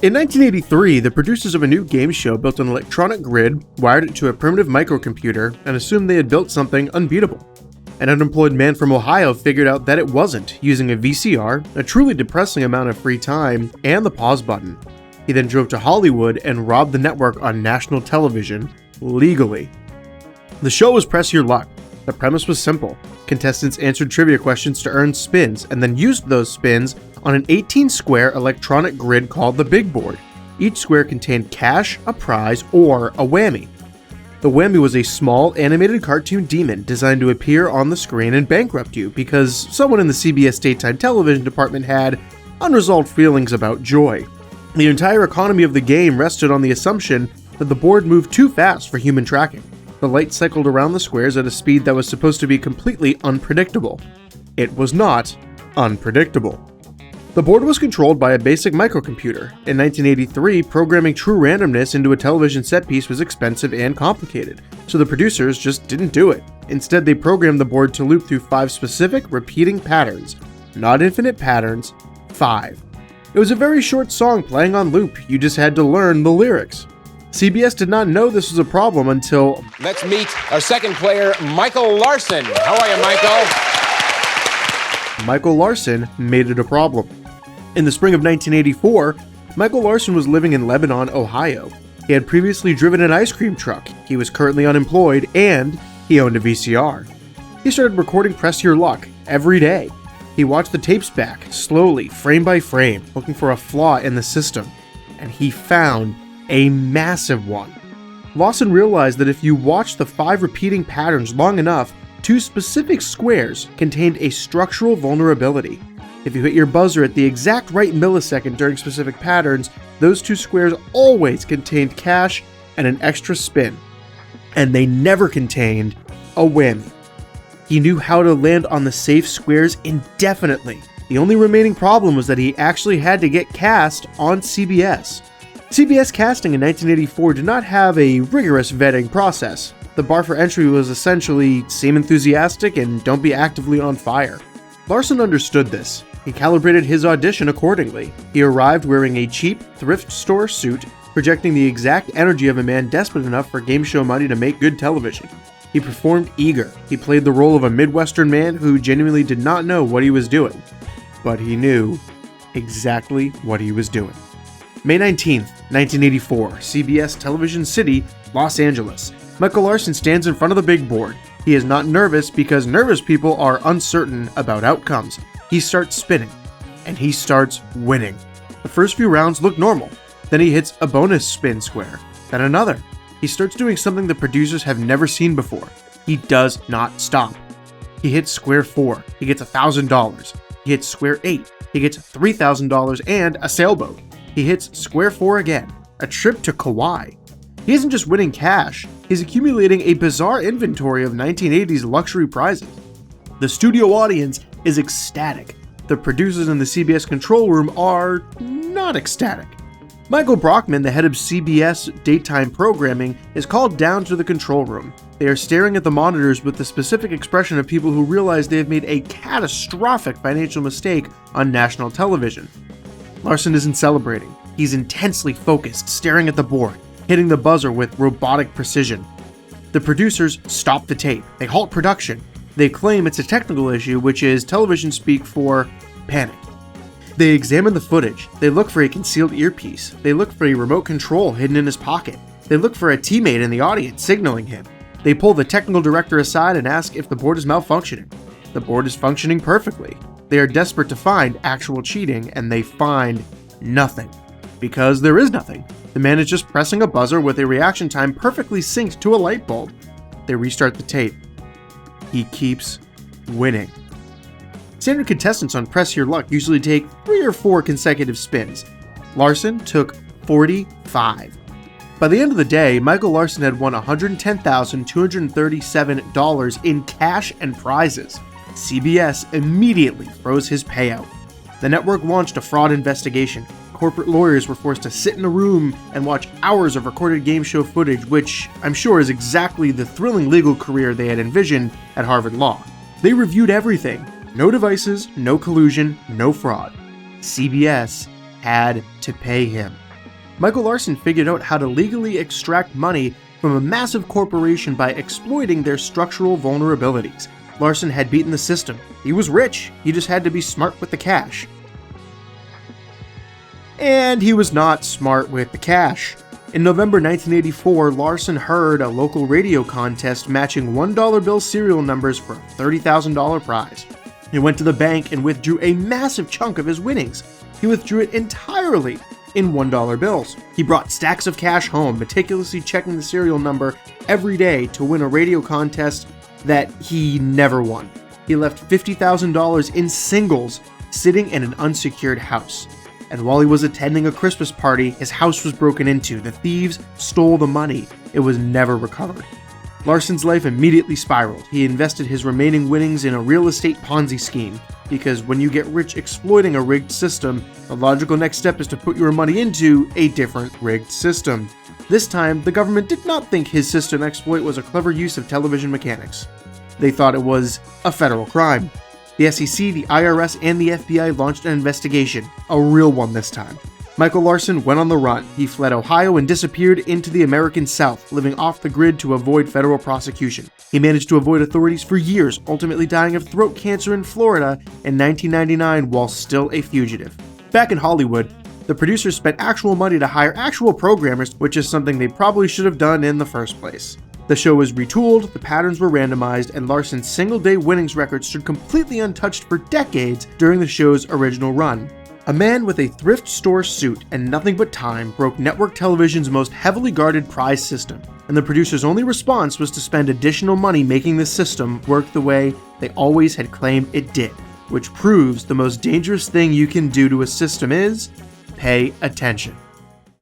In 1983, the producers of a new game show built an electronic grid, wired it to a primitive microcomputer, and assumed they had built something unbeatable. An unemployed man from Ohio figured out that it wasn't, using a VCR, a truly depressing amount of free time, and the pause button. He then drove to Hollywood and robbed the network on national television, legally. The show was Press Your Luck. The premise was simple. Contestants answered trivia questions to earn spins, and then used those spins on an 18-square electronic grid called the Big Board. Each square contained cash, a prize, or a whammy. The whammy was a small, animated cartoon demon designed to appear on the screen and bankrupt you because someone in the CBS daytime television department had unresolved feelings about joy. The entire economy of the game rested on the assumption that the board moved too fast for human tracking. The light cycled around the squares at a speed that was supposed to be completely unpredictable. It was not unpredictable. The board was controlled by a basic microcomputer. In 1983, programming true randomness into a television set piece was expensive and complicated, so the producers just didn't do it. Instead, they programmed the board to loop through 5 specific, repeating patterns. Not infinite patterns, 5. It was a very short song playing on loop, you just had to learn the lyrics. CBS did not know this was a problem until... Let's meet our second player, Michael Larson. How are you, Michael? Michael Larson made it a problem. In the spring of 1984, Michael Larson was living in Lebanon, Ohio. He had previously driven an ice cream truck, he was currently unemployed, and he owned a VCR. He started recording Press Your Luck every day. He watched the tapes back, slowly, frame by frame, looking for a flaw in the system. And he found a massive one. Lawson realized that if you watched the 5 repeating patterns long enough, 2 specific squares contained a structural vulnerability. If you hit your buzzer at the exact right millisecond during specific patterns, those 2 squares always contained cash and an extra spin. And they never contained a whammy. He knew how to land on the safe squares indefinitely. The only remaining problem was that he actually had to get cast on CBS. CBS casting in 1984 did not have a rigorous vetting process. The bar for entry was essentially seem enthusiastic and don't be actively on fire. Larson understood this. He calibrated his audition accordingly. He arrived wearing a cheap, thrift store suit, projecting the exact energy of a man desperate enough for game show money to make good television. He performed eager. He played the role of a Midwestern man who genuinely did not know what he was doing. But he knew exactly what he was doing. May 19th, 1984, CBS Television City, Los Angeles. Michael Larson stands in front of the big board. He is not nervous because nervous people are uncertain about outcomes. He starts spinning, and he starts winning. The first few rounds look normal. Then he hits a bonus spin square, then another. He starts doing something the producers have never seen before. He does not stop. He hits square 4, he gets $1,000. He hits square 8, he gets $3,000 and a sailboat. He hits square 4 again, a trip to Kauai. He isn't just winning cash, he's accumulating a bizarre inventory of 1980s luxury prizes. The studio audience is ecstatic. The producers in the CBS control room are not ecstatic. Michael Brockman, the head of CBS daytime programming, is called down to the control room. They are staring at the monitors with the specific expression of people who realize they have made a catastrophic financial mistake on national television. Larson isn't celebrating. He's intensely focused, staring at the board, hitting the buzzer with robotic precision. The producers stop the tape. They halt production. They claim it's a technical issue, which is television speak for panic. They examine the footage. They look for a concealed earpiece. They look for a remote control hidden in his pocket. They look for a teammate in the audience signaling him. They pull the technical director aside and ask if the board is malfunctioning. The board is functioning perfectly. They are desperate to find actual cheating, and they find nothing. Because there is nothing. The man is just pressing a buzzer with a reaction time perfectly synced to a light bulb. They restart the tape. He keeps winning. Standard contestants on Press Your Luck usually take 3 or 4 consecutive spins. Larson took 45. By the end of the day, Michael Larson had won $110,237 in cash and prizes. CBS immediately froze his payout. The network launched a fraud investigation. Corporate lawyers were forced to sit in a room and watch hours of recorded game show footage, which I'm sure is exactly the thrilling legal career they had envisioned at Harvard Law. They reviewed everything. No devices, no collusion, no fraud. CBS had to pay him. Michael Larson figured out how to legally extract money from a massive corporation by exploiting their structural vulnerabilities. Larson had beaten the system. He was rich, he just had to be smart with the cash. And he was not smart with the cash. In November 1984, Larson heard a local radio contest matching $1 bill serial numbers for a $30,000 prize. He went to the bank and withdrew a massive chunk of his winnings. He withdrew it entirely in $1 bills. He brought stacks of cash home, meticulously checking the serial number every day to win a radio contest that he never won. He left $50,000 in singles sitting in an unsecured house. And while he was attending a Christmas party, his house was broken into. The thieves stole the money. It was never recovered. Larson's life immediately spiraled. He invested his remaining winnings in a real estate Ponzi scheme, because when you get rich exploiting a rigged system, the logical next step is to put your money into a different rigged system. This time, the government did not think his system exploit was a clever use of television mechanics. They thought it was a federal crime. The SEC, the IRS, and the FBI launched an investigation, a real one this time. Michael Larson went on the run. He fled Ohio and disappeared into the American South, living off the grid to avoid federal prosecution. He managed to avoid authorities for years, ultimately dying of throat cancer in Florida in 1999 while still a fugitive. Back in Hollywood, the producers spent actual money to hire actual programmers, which is something they probably should have done in the first place. The show was retooled, the patterns were randomized, and Larson's single-day winnings record stood completely untouched for decades during the show's original run. A man with a thrift store suit and nothing but time broke network television's most heavily guarded prize system, and the producer's only response was to spend additional money making the system work the way they always had claimed it did, which proves the most dangerous thing you can do to a system is pay attention.